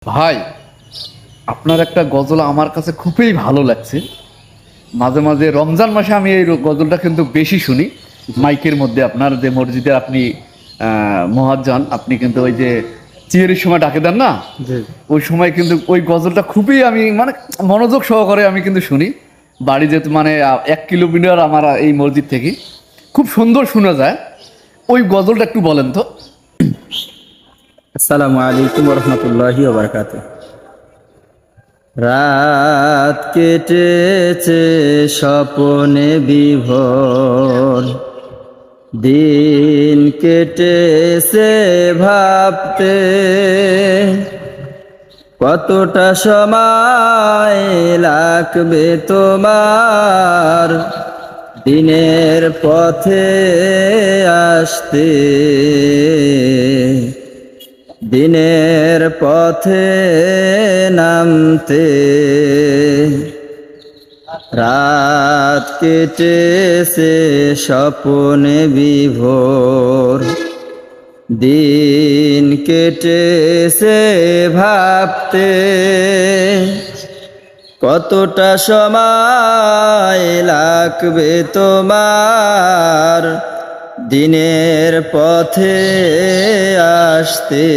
ভাই, আপনার একটা গজল আমার কাছে খুবই ভালো লাগছে। মাঝে মাঝে রমজান মাসে আমি এই গজলটা কিন্তু বেশি শুনি। মাইকের মধ্যে আপনার যে মসজিদে আপনি মুয়াজ্জিন, আপনি কিন্তু ওই যে চিহরির সময় ডাকে দেন না, জি। ওই সময় কিন্তু ওই গজলটা খুবই আমি মানে মনোযোগ সহকারে আমি কিন্তু শুনি। বাড়ি যেতে মানে 1 কিলোমিটার আমার এই মসজিদ থেকে, খুব সুন্দর শোনা যায়। ওই গজলটা একটু বলেন তো। আসসালামু আলাইকুম রহমতুল্লাহি ওয়া রাত কেটেছে স্বপনে বিভোর, দিন কেটেছে ভাবতে কতটা সময় লাগবে তোমার দিনের পথে আসতে, দিনের পথে নামতে। রাত কেটেছে স্বপনে বিভোর, দিন কেটেছে ভাবতে কতটা সময় লাগবে তোমার দিনের পথে আসতে।